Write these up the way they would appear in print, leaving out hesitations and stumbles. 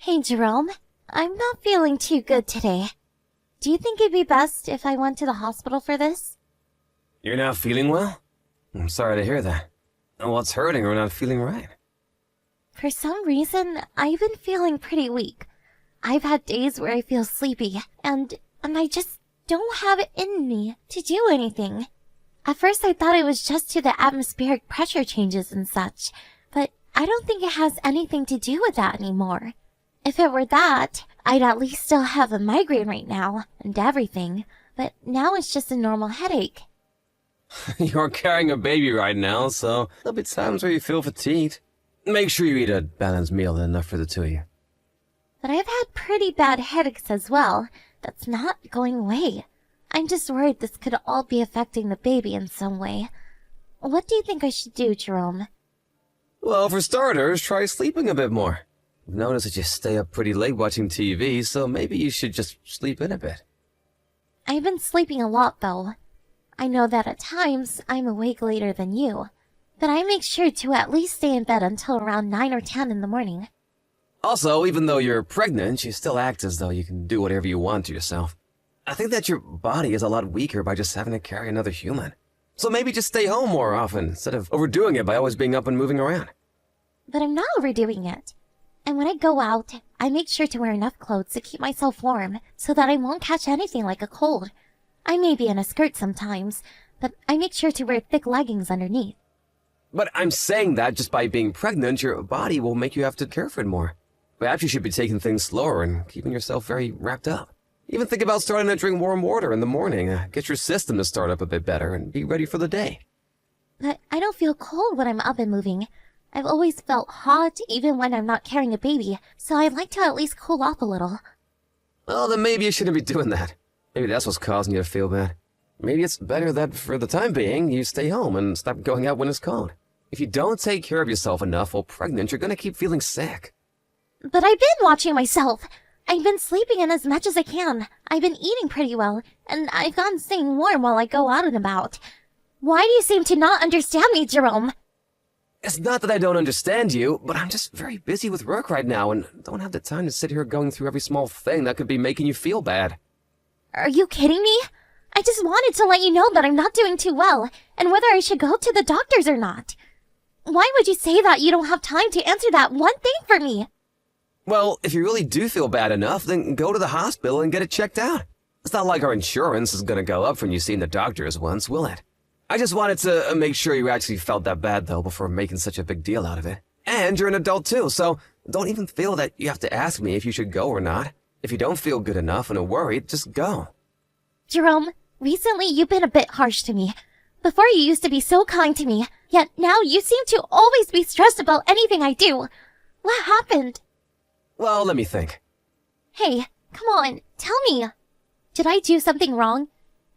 Hey, Jerome. I'm not feeling too good today. Do you think it'd be best if I went to the hospital for this? You're not feeling well? I'm sorry to hear that. What's hurting or not feeling right? For some reason, I've been feeling pretty weak. I've had days where I feel sleepy, and I just don't have it in me to do anything. At first I thought it was just to the atmospheric pressure changes and such, but I don't think it has anything to do with that anymore. If it were that, I'd at least still have a migraine right now, and everything, but now it's just a normal headache. You're carrying a baby right now, so there'll be times where you feel fatigued. Make sure you eat a balanced meal enough for the two of you. But I've had pretty bad headaches as well. That's not going away. I'm just worried this could all be affecting the baby in some way. What do you think I should do, Jerome? Well, for starters, try sleeping a bit more. I've noticed that you stay up pretty late watching TV, so maybe you should just sleep in a bit. I've been sleeping a lot, though. I know that at times I'm awake later than you, but I make sure to at least stay in bed until around 9 or 10 in the morning. Also, even though you're pregnant, you still act as though you can do whatever you want to yourself. I think that your body is a lot weaker by just having to carry another human. So maybe just stay home more often, instead of overdoing it by always being up and moving around. But I'm not overdoing it. And when I go out, I make sure to wear enough clothes to keep myself warm, so that I won't catch anything like a cold. I may be in a skirt sometimes, but I make sure to wear thick leggings underneath. But I'm saying that just by being pregnant, your body will make you have to care for it more. Perhaps you should be taking things slower and keeping yourself very wrapped up. Even think about starting to drink warm water in the morning. Get your system to start up a bit better and be ready for the day. But I don't feel cold when I'm up and moving. I've always felt hot even when I'm not carrying a baby, so I'd like to at least cool off a little. Well, then maybe you shouldn't be doing that. Maybe that's what's causing you to feel bad. Maybe it's better that, for the time being, you stay home and stop going out when it's cold. If you don't take care of yourself enough while pregnant, you're gonna keep feeling sick. But I've been watching myself. I've been sleeping in as much as I can. I've been eating pretty well, and I've gotten staying warm while I go out and about. Why do you seem to not understand me, Jerome? It's not that I don't understand you, but I'm just very busy with work right now and don't have the time to sit here going through every small thing that could be making you feel bad. Are you kidding me? I just wanted to let you know that I'm not doing too well, and whether I should go to the doctors or not. Why would you say that you don't have time to answer that one thing for me? Well, if you really do feel bad enough, then go to the hospital and get it checked out. It's not like our insurance is gonna go up from you seeing the doctors once, will it? I just wanted to make sure you actually felt that bad, though, before making such a big deal out of it. And you're an adult, too, so don't even feel that you have to ask me if you should go or not. If you don't feel good enough and are worried, just go. Jerome, recently you've been a bit harsh to me. Before you used to be so kind to me, yet now you seem to always be stressed about anything I do. What happened? Well, let me think. Hey, come on, tell me. Did I do something wrong?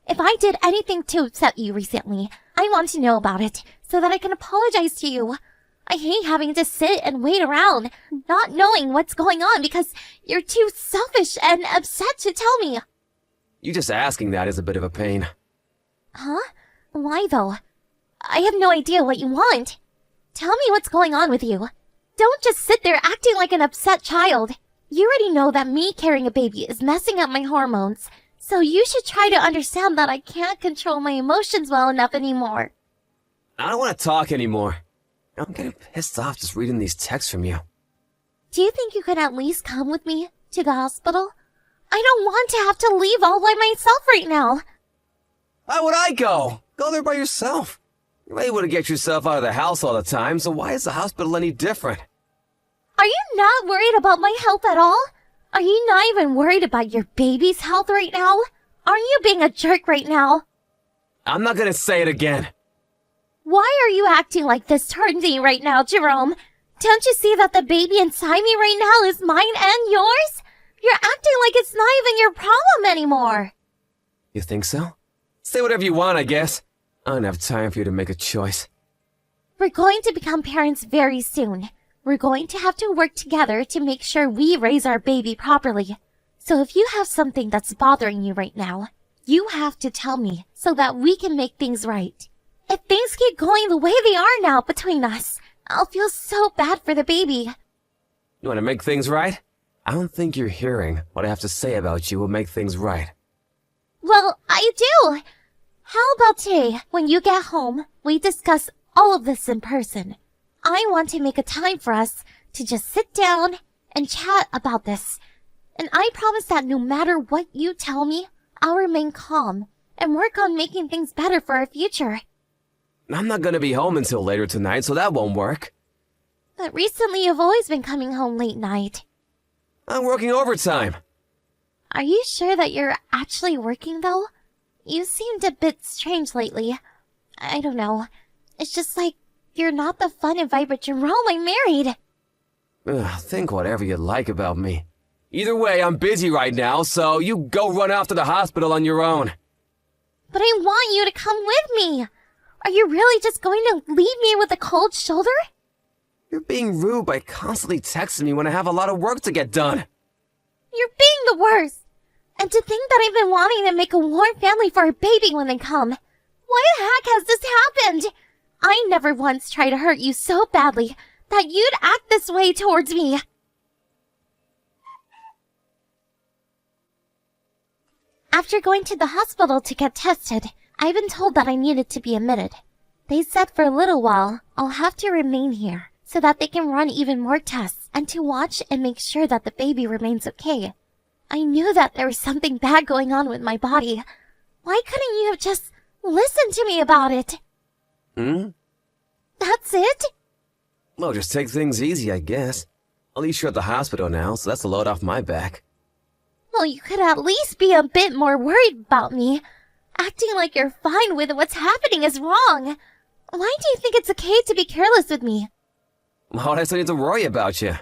If I did anything to upset you recently, I want to know about it, so that I can apologize to you. I hate having to sit and wait around, not knowing what's going on because you're too selfish and upset to tell me. You just asking that is a bit of a pain. Huh? Why though? I have no idea what you want. Tell me what's going on with you. Don't just sit there acting like an upset child. You already know that me carrying a baby is messing up my hormones, so you should try to understand that I can't control my emotions well enough anymore. I don't want to talk anymore. I'm getting pissed off just reading these texts from you. Do you think you could at least come with me to the hospital? I don't want to have to leave all by myself right now. Why would I go? Go there by yourself. You're able to get yourself out of the house all the time, so why is the hospital any different? Are you not worried about my health at all? Are you not even worried about your baby's health right now? Aren't you being a jerk right now? I'm not gonna say it again. Why are you acting like this towards me right now, Jerome? Don't you see that the baby inside me right now is mine and yours? You're acting like it's not even your problem anymore. You think so? Say whatever you want, I guess. I don't have time for you to make a choice. We're going to become parents very soon. We're going to have to work together to make sure we raise our baby properly. So if you have something that's bothering you right now, you have to tell me so that we can make things right. If things keep going the way they are now between us, I'll feel so bad for the baby. You want to make things right? I don't think you're hearing what I have to say about you will make things right. Well, I do. How about today, when you get home, we discuss all of this in person? I want to make a time for us to just sit down and chat about this. And I promise that no matter what you tell me, I'll remain calm and work on making things better for our future. I'm not gonna be home until later tonight, so that won't work. But recently you've always been coming home late night. I'm working overtime. Are you sure that you're actually working, though? You seemed a bit strange lately. I don't know. It's just like you're not the fun and vibrant Jerome I married. Think whatever you like about me. Either way, I'm busy right now, so you go run off to the hospital on your own. But I want you to come with me. Are you really just going to leave me with a cold shoulder? You're being rude by constantly texting me when I have a lot of work to get done. You're being the worst. And to think that I've been wanting to make a warm family for our baby when they come. Why the heck has this happened? I never once tried to hurt you so badly that you'd act this way towards me. After going to the hospital to get tested, I've been told that I needed to be admitted. They said for a little while, I'll have to remain here so that they can run even more tests and to watch and make sure that the baby remains okay. I knew that there was something bad going on with my body. Why couldn't you have just listened to me about it? That's it? Well, just take things easy, I guess. At least you're at the hospital now, so that's a load off my back. Well, you could at least be a bit more worried about me. Acting like you're fine with what's happening is wrong. Why do you think it's okay to be careless with me? Why would I still need to worry about you?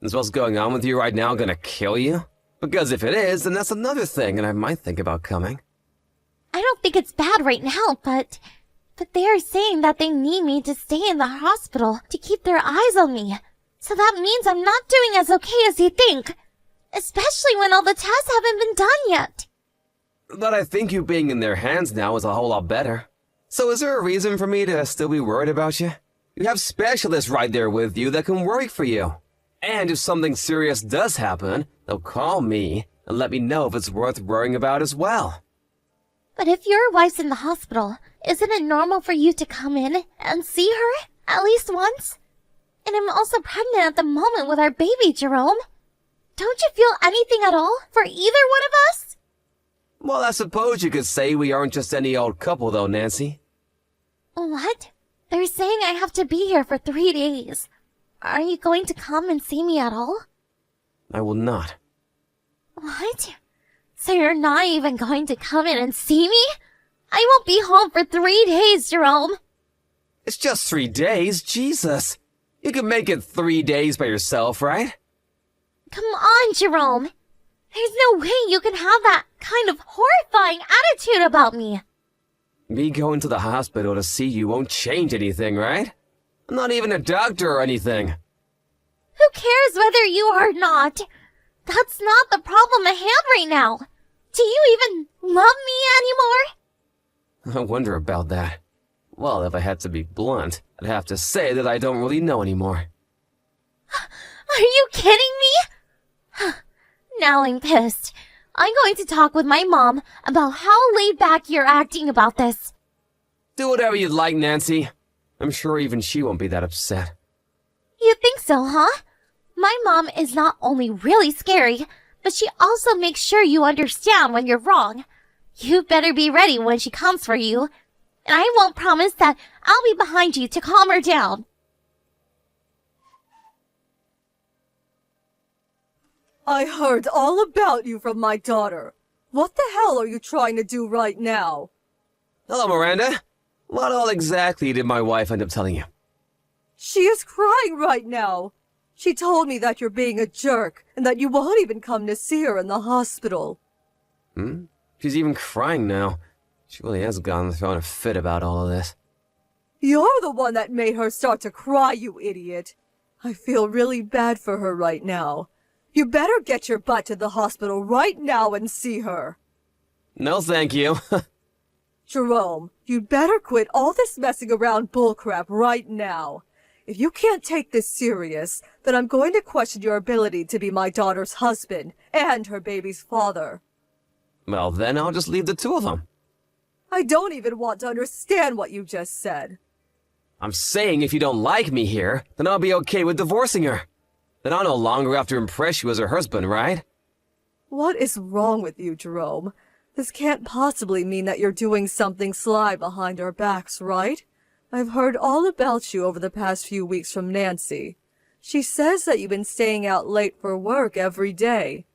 Is what's going on with you right now gonna kill you? Because if it is, then that's another thing, and I might think about coming. I don't think it's bad right now, but they are saying that they need me to stay in the hospital to keep their eyes on me. So that means I'm not doing as okay as you think. Especially when all the tests haven't been done yet. But I think you being in their hands now is a whole lot better. So is there a reason for me to still be worried about you? You have specialists right there with you that can worry for you. And if something serious does happen, they'll call me and let me know if it's worth worrying about as well. But if your wife's in the hospital, isn't it normal for you to come in and see her at least once? And I'm also pregnant at the moment with our baby, Jerome. Don't you feel anything at all for either one of us? Well, I suppose you could say we aren't just any old couple though, Nancy. What? They're saying I have to be here for 3 days. Are you going to come and see me at all? I will not. What? So you're not even going to come in and see me? I won't be home for 3 days, Jerome. It's just 3 days, Jesus. You can make it 3 days by yourself, right? Come on, Jerome. There's no way you can have that kind of horrifying attitude about me. Me going to the hospital to see you won't change anything, right? I'm not even a doctor or anything. Who cares whether you are or not? That's not the problem at hand right now. Do you even love me anymore? I wonder about that. Well, if I had to be blunt, I'd have to say that I don't really know anymore. Are you kidding me? Now I'm pissed. I'm going to talk with my mom about how laid back you're acting about this. Do whatever you'd like, Nancy. I'm sure even she won't be that upset. You think so, huh? My mom is not only really scary, but she also makes sure you understand when you're wrong. You better be ready when she comes for you. And I won't promise that I'll be behind you to calm her down. I heard all about you from my daughter. What the hell are you trying to do right now? Hello, Miranda. What all exactly did my wife end up telling you? She is crying right now. She told me that you're being a jerk and that you won't even come to see her in the hospital. She's even crying now. She really has gone throwing a fit about all of this. You're the one that made her start to cry, you idiot. I feel really bad for her right now. You better get your butt to the hospital right now and see her. No, thank you. Jerome, you'd better quit all this messing around bullcrap right now. If you can't take this serious, then I'm going to question your ability to be my daughter's husband and her baby's father. Well, then I'll just leave the two of them. I don't even want to understand what you just said. I'm saying if you don't like me here, then I'll be okay with divorcing her. Then I'll no longer have to impress you as her husband, right? What is wrong with you, Jerome? This can't possibly mean that you're doing something sly behind our backs, right? I've heard all about you over the past few weeks from Nancy. She says that you've been staying out late for work every day.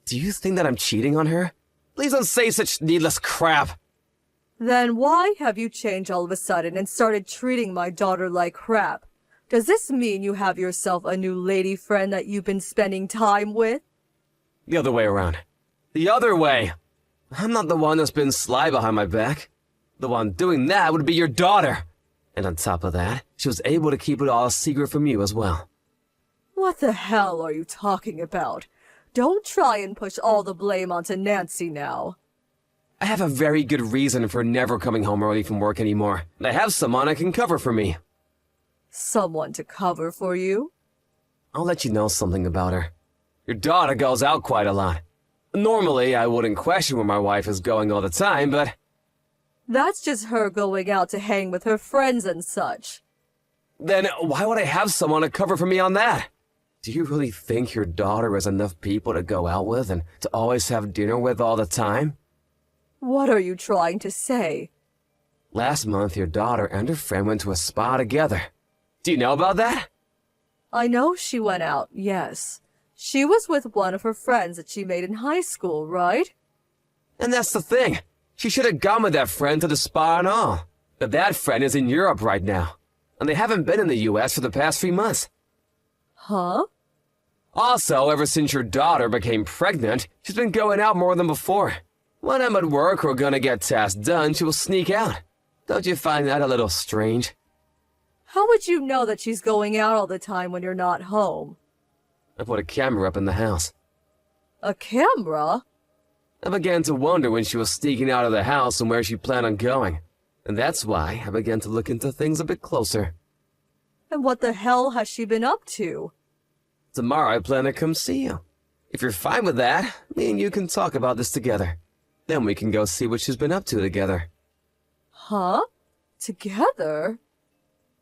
Do you think that I'm cheating on her? Please don't say such needless crap. Then why have you changed all of a sudden and started treating my daughter like crap? Does this mean you have yourself a new lady friend that you've been spending time with? The other way around. The other way! I'm not the one that's been sly behind my back. The one doing that would be your daughter. And on top of that, she was able to keep it all a secret from you as well. What the hell are you talking about? Don't try and push all the blame onto Nancy now. I have a very good reason for never coming home early from work anymore. And I have someone that can cover for me. Someone to cover for you? I'll let you know something about her. Your daughter goes out quite a lot. Normally, I wouldn't question where my wife is going all the time, but... That's just her going out to hang with her friends and such. Then why would I have someone to cover for me on that? Do you really think your daughter has enough people to go out with and to always have dinner with all the time? What are you trying to say? Last month, your daughter and her friend went to a spa together. Do you know about that? I know she went out, yes. She was with one of her friends that she made in high school, right? And that's the thing. She should have gone with that friend to the spa and all. But that friend is in Europe right now. And they haven't been in the US for the past 3 months. Huh? Also, ever since your daughter became pregnant, she's been going out more than before. When I'm at work or gonna get tasks done, she will sneak out. Don't you find that a little strange? How would you know that she's going out all the time when you're not home? I put a camera up in the house. A camera? I began to wonder when she was sneaking out of the house and where she planned on going. And that's why I began to look into things a bit closer. And what the hell has she been up to? Tomorrow I plan to come see you. If you're fine with that, me and you can talk about this together. Then we can go see what she's been up to together. Huh? Together?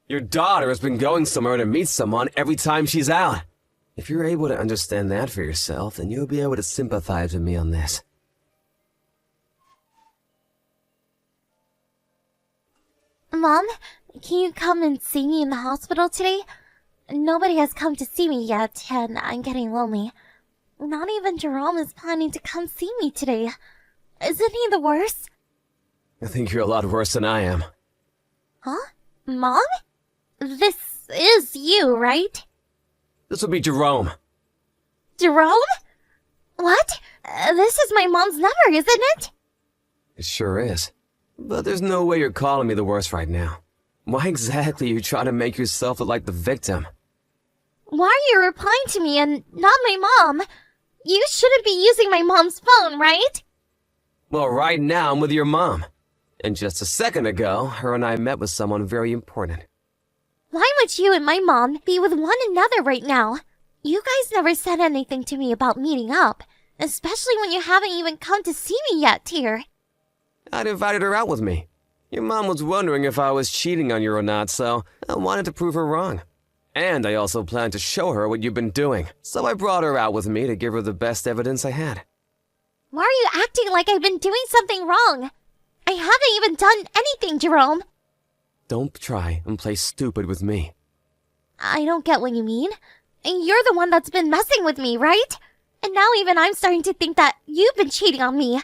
Your daughter has been going somewhere to meet someone every time she's out. If you're able to understand that for yourself, then you'll be able to sympathize with me on this. Mom, can you come and see me in the hospital today? Nobody has come to see me yet, and I'm getting lonely. Not even Jerome is planning to come see me today. Isn't he the worst? I think you're a lot worse than I am. Huh? Mom? This is you, right? This would be Jerome. Jerome? What? This is my mom's number, isn't it? It sure is. But there's no way you're calling me the worst right now. Why exactly are you trying to make yourself look like the victim? Why are you replying to me and not my mom? You shouldn't be using my mom's phone, right? Well, right now I'm with your mom. And just a second ago, her and I met with someone very important. Why would you and my mom be with one another right now? You guys never said anything to me about meeting up, especially when you haven't even come to see me yet, dear. I'd invited her out with me. Your mom was wondering if I was cheating on you or not, so I wanted to prove her wrong. And I also planned to show her what you've been doing, so I brought her out with me to give her the best evidence I had. Why are you acting like I've been doing something wrong? I haven't even done anything, Jerome. Don't try and play stupid with me. I don't get what you mean. You're the one that's been messing with me, right? And now even I'm starting to think that you've been cheating on me.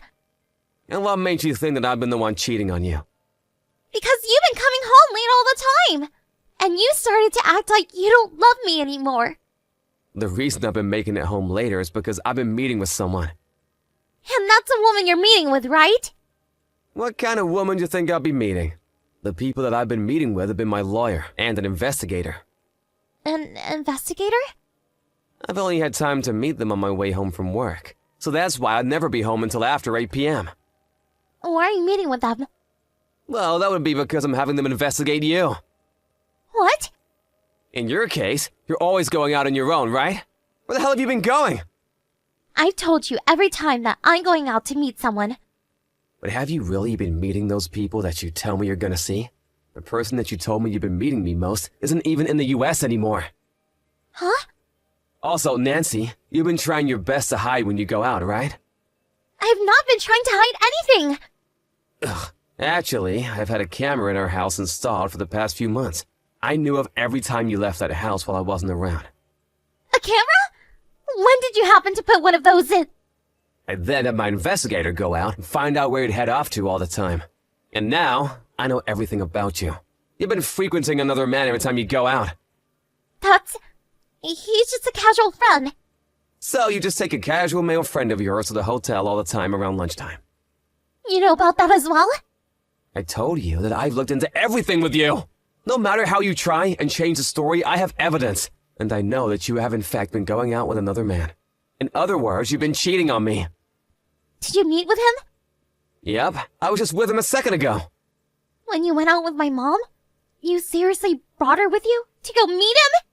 And what made you think that I've been the one cheating on you? Because you've been coming home late all the time. And you started to act like you don't love me anymore. The reason I've been making it home later is because I've been meeting with someone. And that's a woman you're meeting with, right? What kind of woman do you think I'll be meeting? The people that I've been meeting with have been my lawyer and an investigator. An investigator? I've only had time to meet them on my way home from work, so that's why I'd never be home until after 8 p.m. Why are you meeting with them? Well, that would be because I'm having them investigate you. What? In your case, you're always going out on your own, right? Where the hell have you been going? I've told you every time that I'm going out to meet someone. But have you really been meeting those people that you tell me you're gonna see? The person that you told me you've been meeting me most isn't even in the US anymore. Huh? Also, Nancy, you've been trying your best to hide when you go out, right? I've not been trying to hide anything! Ugh. Actually, I've had a camera in our house installed for the past few months. I knew of every time you left that house while I wasn't around. A camera? When did you happen to put one of those in? I then had my investigator go out and find out where you'd head off to all the time. And now, I know everything about you. You've been frequenting another man every time you go out. He's just a casual friend. So you just take a casual male friend of yours to the hotel all the time around lunchtime. You know about that as well? I told you that I've looked into everything with you. No matter how you try and change the story, I have evidence. And I know that you have in fact been going out with another man. In other words, you've been cheating on me. Did you meet with him? Yep, I was just with him a second ago. When you went out with my mom? You seriously brought her with you? To go meet him?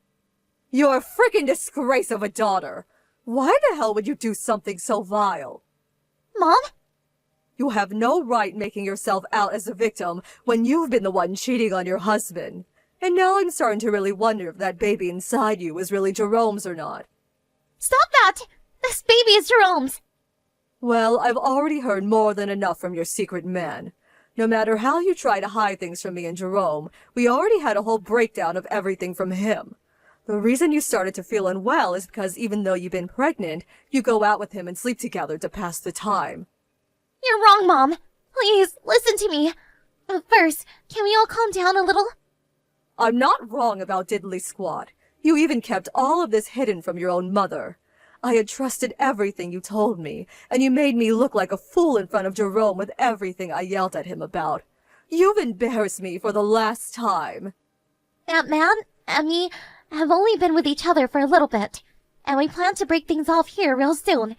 You're a freaking disgrace of a daughter. Why the hell would you do something so vile? Mom? You have no right making yourself out as a victim when you've been the one cheating on your husband. And now I'm starting to really wonder if that baby inside you is really Jerome's or not. Stop that! This baby is Jerome's! Well, I've already heard more than enough from your secret man. No matter how you try to hide things from me and Jerome, we already had a whole breakdown of everything from him. The reason you started to feel unwell is because even though you've been pregnant, you go out with him and sleep together to pass the time. You're wrong, Mom. Please, listen to me. But first, can we all calm down a little? I'm not wrong about Diddly Squat. You even kept all of this hidden from your own mother. I had trusted everything you told me, and you made me look like a fool in front of Jerome with everything I yelled at him about. You've embarrassed me for the last time. That man and me have only been with each other for a little bit, and we plan to break things off here real soon.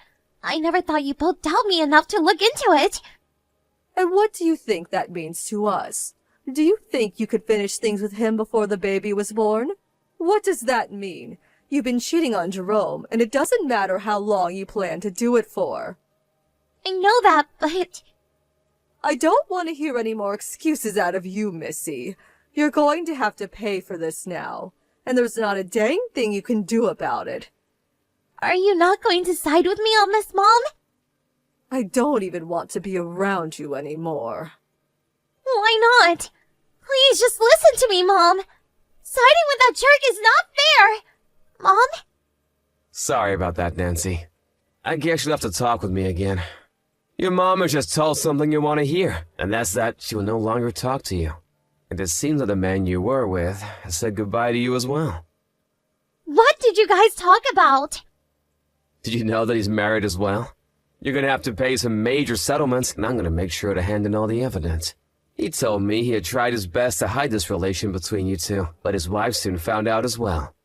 I never thought you both doubt me enough to look into it. And what do you think that means to us? Do you think you could finish things with him before the baby was born? What does that mean? You've been cheating on Jerome, and it doesn't matter how long you plan to do it for. I know that, but... I don't want to hear any more excuses out of you, Missy. You're going to have to pay for this now, and there's not a dang thing you can do about it. Are you not going to side with me on this, Mom? I don't even want to be around you anymore. Why not? Please just listen to me, Mom. Siding with that jerk is not fair. Mom? Sorry about that, Nancy. I guess you'll have to talk with me again. Your mom has just told something you want to hear, and that's that she will no longer talk to you. And it seems that the man you were with has said goodbye to you as well. What did you guys talk about? Did you know that he's married as well? You're gonna have to pay some major settlements, and I'm gonna make sure to hand in all the evidence. He told me he had tried his best to hide this relation between you two, but his wife soon found out as well.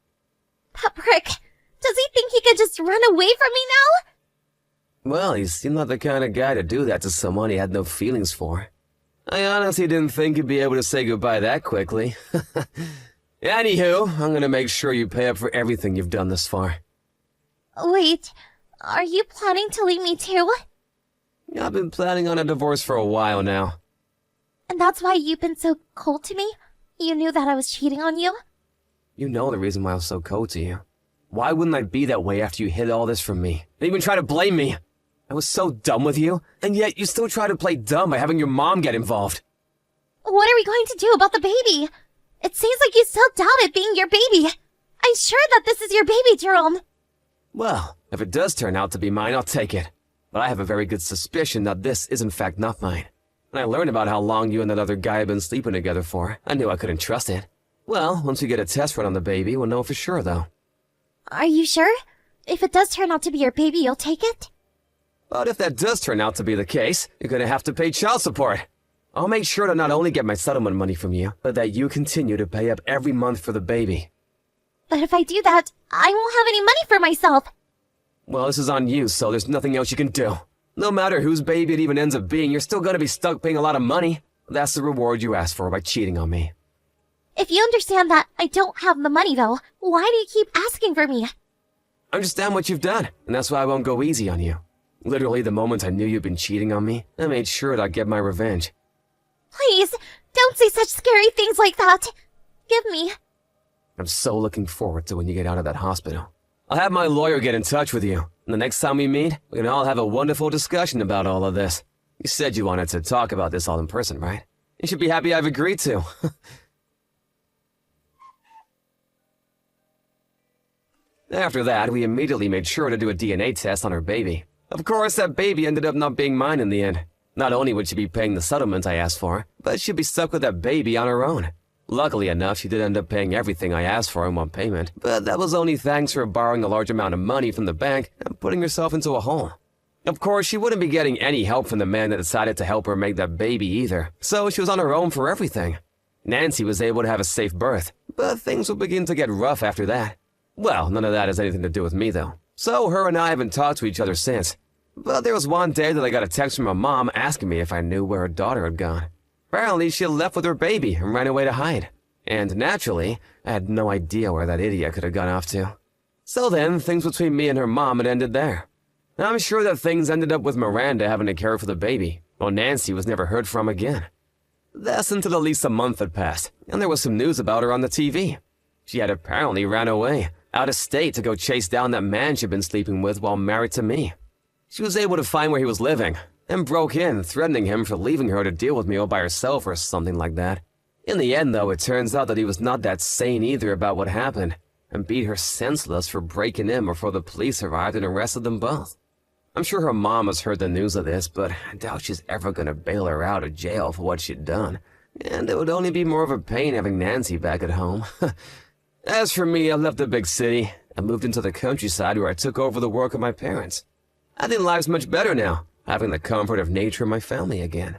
That prick. Does he think he could just run away from me now? Well, he seemed like the kind of guy to do that to someone he had no feelings for. I honestly didn't think you'd be able to say goodbye that quickly. Anywho, I'm gonna make sure you pay up for everything you've done this far. Wait, are you planning to leave me too? I've been planning on a divorce for a while now. And that's why you've been so cold to me? You knew that I was cheating on you? You know the reason why I was so cold to you. Why wouldn't I be that way after you hid all this from me? And even try to blame me? I was so done with you, and yet you still try to play dumb by having your mom get involved. What are we going to do about the baby? It seems like you still doubt it being your baby. I'm sure that this is your baby, Jerome. Well, if it does turn out to be mine, I'll take it. But I have a very good suspicion that this is in fact not mine. When I learned about how long you and that other guy have been sleeping together for, I knew I couldn't trust it. Well, once we get a test run on the baby, we'll know for sure, though. Are you sure? If it does turn out to be your baby, you'll take it? But if that does turn out to be the case, you're gonna have to pay child support. I'll make sure to not only get my settlement money from you, but that you continue to pay up every month for the baby. But if I do that, I won't have any money for myself. Well, this is on you, so there's nothing else you can do. No matter whose baby it even ends up being, you're still gonna be stuck paying a lot of money. That's the reward you asked for by cheating on me. If you understand that I don't have the money, though, why do you keep asking for me? I understand what you've done, and that's why I won't go easy on you. Literally, the moment I knew you'd been cheating on me, I made sure that I'd get my revenge. Please, don't say such scary things like that. Give me. I'm so looking forward to when you get out of that hospital. I'll have my lawyer get in touch with you, and the next time we meet, we can all have a wonderful discussion about all of this. You said you wanted to talk about this all in person, right? You should be happy I've agreed to. After that, we immediately made sure to do a DNA test on her baby. Of course, that baby ended up not being mine in the end. Not only would she be paying the settlement I asked for, but she'd be stuck with that baby on her own. Luckily enough, she did end up paying everything I asked for in one payment, but that was only thanks to her borrowing a large amount of money from the bank and putting herself into a hole. Of course, she wouldn't be getting any help from the man that decided to help her make that baby either, so she was on her own for everything. Nancy was able to have a safe birth, but things would begin to get rough after that. Well, none of that has anything to do with me, though. So her and I haven't talked to each other since. But there was one day that I got a text from my mom asking me if I knew where her daughter had gone. Apparently, she had left with her baby and ran away to hide. And naturally, I had no idea where that idiot could have gone off to. So then, things between me and her mom had ended there. I'm sure that things ended up with Miranda having to care for the baby, while Nancy was never heard from again. That's until at least a month had passed, and there was some news about her on the TV. She had apparently ran away, out of state to go chase down that man she'd been sleeping with while married to me. She was able to find where he was living, and broke in, threatening him for leaving her to deal with me all by herself or something like that. In the end, though, it turns out that he was not that sane either about what happened, and beat her senseless for breaking in before the police arrived and arrested them both. I'm sure her mom has heard the news of this, but I doubt she's ever gonna bail her out of jail for what she'd done, and it would only be more of a pain having Nancy back at home. As for me, I left the big city and moved into the countryside where I took over the work of my parents. I think life's much better now, having the comfort of nature and my family again.